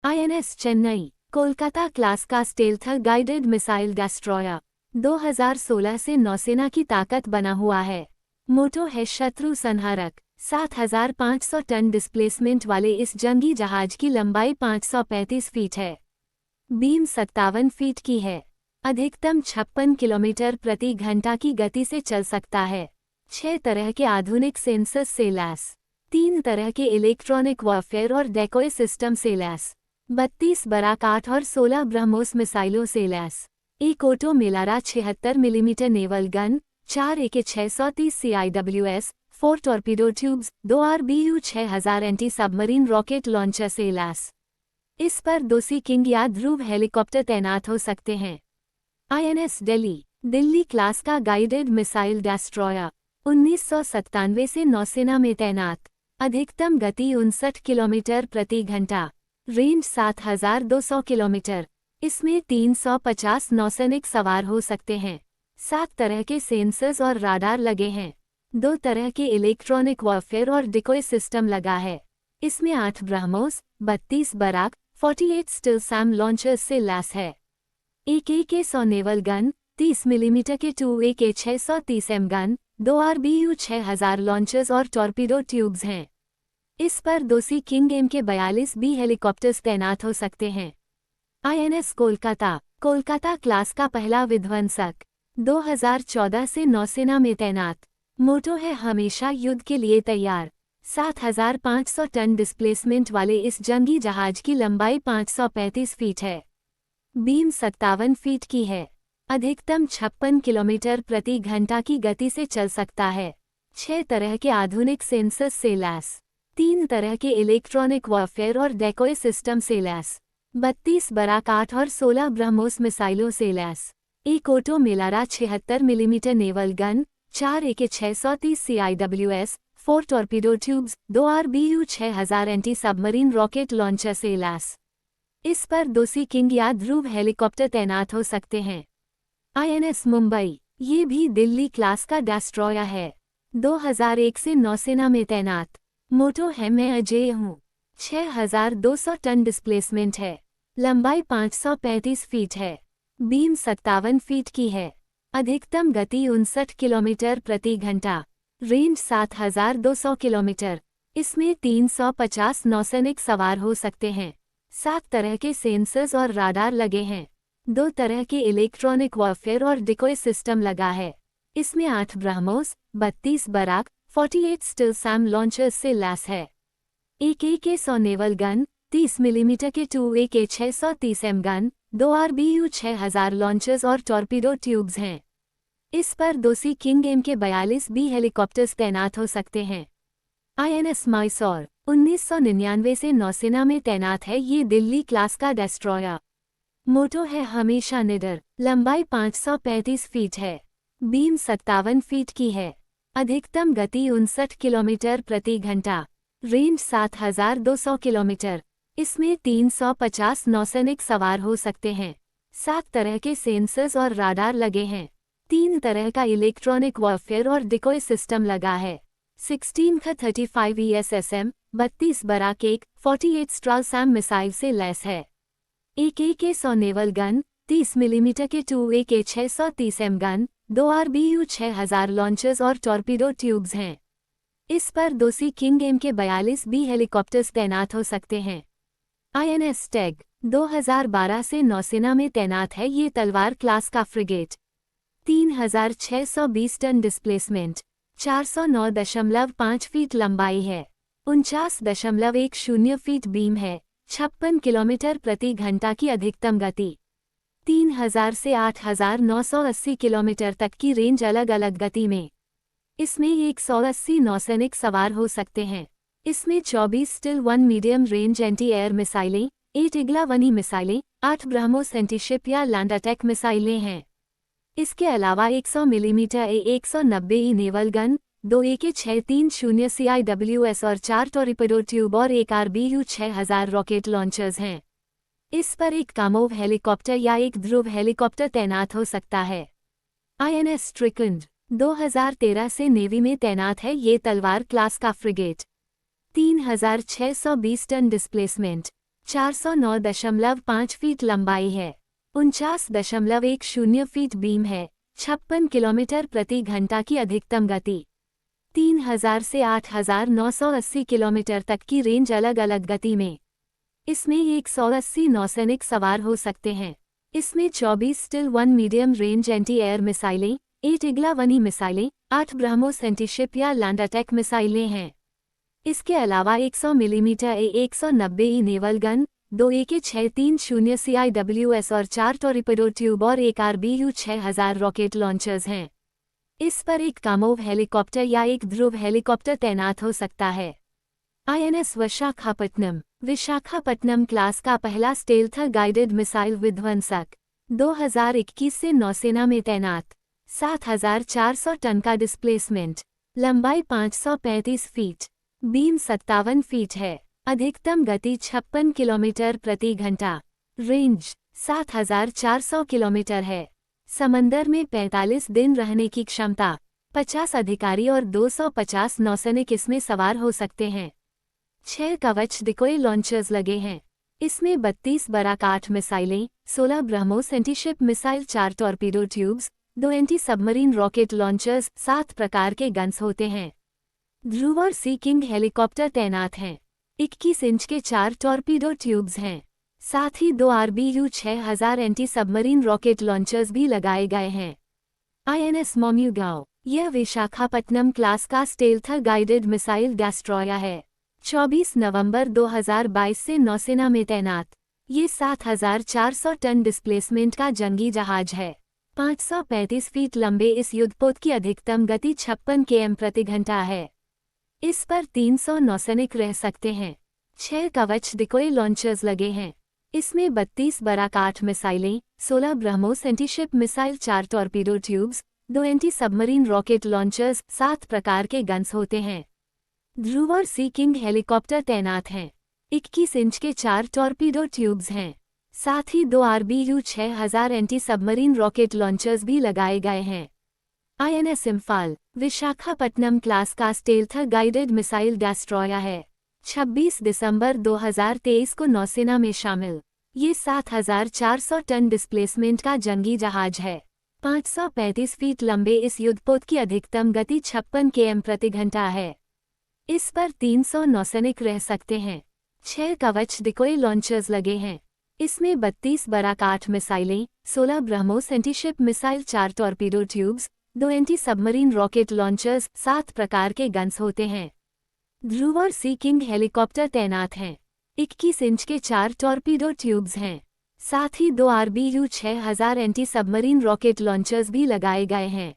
INS Chennai Kolkata class का stealth guided missile destroyer 2016 से नौसेना की ताकत बना हुआ है। मोटो है शत्रु संहारक। 7,500 टन डिस्प्लेसमेंट वाले इस जंगी जहाज की लंबाई 535 फीट है। बीम 57 फीट की है। अधिकतम 56 किलोमीटर प्रति घंटा की गति से चल सकता है। 6 तरह के आधुनिक सेंसर से लैस, 3 तरह के इलेक्ट्रॉनिक वॉरफेयर और डेकोय सिस्टम से लैस, 32 बराक 8 और 16 ब्रह्मोस मिसाइलों से लैस, एक Oto Melara 76 millimetre naval gun, 4 AK-630 CIWS, 4 torpedo tubes, 2 RBU 6000 anti submarine rocket launcher से लैस। इस पर 2 सी किंग या ध्रुव हेलीकॉप्टर तैनात हो सकते हैं। आईएनएस दिल्ली क्लास का गाइडेड मिसाइल डेस्ट्रॉयर 1997 से नौसेना में तैनात। अधिकतम गति 59 किलोमीटर प्रति घंटा। Range 7,200 kilometre. इसमें 350 नौसैनिक सवार हो सकते हैं। 7 तरह के सेंसर्स और राडार लगे हैं। 2 तरह के इलेक्ट्रॉनिक वॉरफेयर और डिकोय सिस्टम लगा है। इसमें 8 BrahMos, 32 Barak, 48 Shtil SAM launchers से लैस है। एक AK-100 नेवल गन, 30 मिलीमीटर के 2 AK-630M गन, 2 RBU 6000 लॉन्चर्स और टॉर्पीडो ट्यूब्स हैं। इस पर 2 सी किंग MK-42B हेलीकॉप्टर्स तैनात हो सकते हैं। आईएनएस कोलकाता क्लास का पहला विध्वंसक 2014 से नौसेना में तैनात। मोटो है हमेशा युद्ध के लिए तैयार। 7,500 टन डिस्प्लेसमेंट वाले इस जंगी जहाज की लंबाई 535 फीट है। बीम 57 फीट की है। अधिकतम 56 किलोमीटर प्रति घंटा की गति से चल सकता है। 6 तरह के आधुनिक सेंसर्स से लैस, 3 तरह के इलेक्ट्रॉनिक वॉरफेयर और डेकोय सिस्टम से लैस, 32 बराक 8 और 16 ब्रह्मोस मिसाइलों से लैस, एक Oto Melara 76 millimetre naval gun, 4 AK-630 CIWS, 4 torpedo tubes, 2 RBU 6000 anti submarine rocket launcher से लैस। इस पर 2 सी किंग या ध्रुव हेलीकॉप्टर तैनात हो सकते हैं। आईएनएस मुंबई ये भी दिल्ली क्लास का डेस्ट्रॉयर है। 2001 से नौसेना में तैनात। मोटो है मैं अजय हूँ। 6,200 टन डिस्प्लेसमेंट है। लंबाई 535 फीट है। बीम 57 फीट की है। अधिकतम गति 59 किलोमीटर प्रति घंटा। Range 7,200 kilometre. इसमें 350 नौसैनिक सवार हो सकते हैं। 7 तरह के सेंसर्स और राडार लगे हैं। 2 तरह के इलेक्ट्रॉनिक वॉरफेयर और डिकोय सिस्टम लगा है। इसमें 8 BrahMos, 32 Barak, 48 Shtil SAM launchers से लैस है। एक AK-100 नेवल गन, 30 मिलीमीटर के 2 AK-630M गन, 2 RBU 6000 लॉन्चर्स और टॉर्पीडो ट्यूब्स हैं। इस पर 2 सी किंग MK-42B हेलीकॉप्टर्स तैनात हो सकते हैं। आईएनएस मैसूर 1999 से नौसेना में तैनात है। ये दिल्ली क्लास का डेस्ट्रॉयर। मोटो है हमेशा निडर। लंबाई 535 फीट है। बीम 57 फीट की है। अधिकतम गति 59 किलोमीटर प्रति घंटा। Range 7,200 kilometre. इसमें 350 नौसैनिक सवार हो सकते हैं। 7 तरह के सेंसर्स और राडार लगे हैं। 3 तरह का इलेक्ट्रॉनिक वॉरफेयर और डिकोय सिस्टम लगा है। 16 35 ESSM, 32 बराक 1, 48 स्ट्राल सैम मिसाइल से लैस है। एक AK-100 नेवल गन, 30 मिलीमीटर के 2 AK-630M गन, 2 RBU 6000 लॉन्चर्स और टॉर्पीडो ट्यूब्स हैं। इस पर 2 सी किंग MK-42B हेलीकॉप्टर्स तैनात हो सकते हैं। आईएनएस टैग 2012 से नौसेना में तैनात है। ये तलवार क्लास का फ्रिगेट। 3,620 टन डिस्प्लेसमेंट, 409.5 फीट लंबाई है। 49.10 फीट बीम है। 56 किलोमीटर प्रति घंटा की अधिकतम गति। 3,000 से 8,980 किलोमीटर तक की रेंज अलग अलग गति में। इसमें 180 नौसैनिक सवार हो सकते हैं। इसमें 24 still 1 medium range anti air मिसाइलें, 8 इग्लावनी मिसाइलें, 8 ब्रह्मोस एंटीशिप या लैंड अटैक मिसाइलें हैं। इसके अलावा 100 millimetre A190E naval gun, 2 AK-630 CIWS और 4 टॉर्पीडो ट्यूब और 1 RBU 6000 रॉकेट लॉन्चर्स हैं। इस पर एक कामोव हेलीकॉप्टर या एक ध्रुव हेलीकॉप्टर तैनात हो सकता है। आईएनएस स्ट्रिकलैंड 2013 से नेवी में तैनात है। ये तलवार क्लास का फ्रिगेट। 3,620 टन डिस्प्लेसमेंट, 409.5 फीट लंबाई है। 49.10 फीट बीम है। 56 किलोमीटर प्रति घंटा की अधिकतम गति। 3000 से 8980 किलोमीटर तक की रेंज अलग अलग गति में। इसमें 180 नौसैनिक सवार हो सकते हैं। इसमें 24 still 1 medium range anti air मिसाइलें, 8 इग्लावनी मिसाइलें, 8 ब्रह्मोस एंटीशिप या लैंड अटैक मिसाइलें हैं। इसके अलावा 100 millimetre A190 naval gun, 2 AK-630 CIWS और 4 टोरपीडो ट्यूब और एक RBU 6000 रॉकेट लॉन्चर्स हैं। इस पर एक कामोव हेलीकॉप्टर या एक ध्रुव हेलीकॉप्टर तैनात हो सकता है। INS विशाखापट्टनम क्लास का पहला स्टेल्थ गाइडेड मिसाइल विध्वंसक, 2021 से नौसेना में तैनात। 7400 टन का डिस्प्लेसमेंट, लंबाई 535 फीट, बीम 57 फीट है। अधिकतम गति 56 किलोमीटर प्रति घंटा, रेंज 7400 किलोमीटर है। समंदर में 45 दिन रहने की क्षमता, 50 अधिकारी और 250 नौसैनिक इसमें सवार हो सकते हैं। 6 कवच डिकोय लॉन्चर्स लगे हैं। इसमें 32 बराक 8 मिसाइलें, 16 BrahMos antiship missile, 4 torpedo tubes, 2 anti submarine rocket launchers, 7 प्रकार के गन्स होते हैं। ध्रुव और सी किंग हेलीकॉप्टर तैनात हैं। 21 इंच के 4 टॉरपीडो ट्यूब्स हैं। साथ ही 2 RBU 6000 anti submarine rocket launchers भी लगाए गए हैं। INS मोम्युगाओ, यह विशाखापट्टनम क्लास का स्टेल्थ गाइडेड मिसाइल डेस्ट्रॉयर है। 24 नवंबर 2022 से नौसेना में तैनात। ये 7400 टन डिस्प्लेसमेंट का जंगी जहाज है। 535 फीट लंबे इस युद्धपोत की अधिकतम गति 56 km प्रति घंटा है। इस पर 300 नौसैनिक रह सकते हैं। 6 कवच डिकोय लॉन्चर्स लगे हैं। इसमें 32 बराक 8 मिसाइलें, 16 BrahMos antiship missile, 4 torpedo tubes, 2 anti submarine rocket launchers, 7 प्रकार के गन्स होते हैं। ध्रुव और सी किंग हेलीकॉप्टर तैनात हैं। 21 इंच के 4 टॉरपीडो ट्यूब्स हैं। साथ ही 2 RBU 6000 anti submarine rocket launchers भी लगाए गए हैं। INS इम्फाल, विशाखापट्टनम क्लास का स्टेल्थ गाइडेड मिसाइल डेस्ट्रॉयर है। 26 दिसंबर 2023 को नौसेना में शामिल। ये 7400 टन डिस्प्लेसमेंट का जंगी जहाज है। 535 फीट लंबे इस युद्धपोत की अधिकतम गति 56 km प्रति घंटा है। इस पर 300 नौसैनिक रह सकते हैं। 6 कवच डिकोय लॉन्चर्स लगे हैं। इसमें 32 बराक 8 मिसाइलें, 16 BrahMos antiship missile, 4 torpedo tubes, 2 anti submarine rocket launchers, 7 प्रकार के गन्स होते हैं। ध्रुव और सी किंग हेलीकॉप्टर तैनात हैं। 21 इंच के 4 टॉरपीडो ट्यूब्स हैं। साथ ही 2 RBU 6000 anti submarine rocket launchers भी लगाए गए हैं।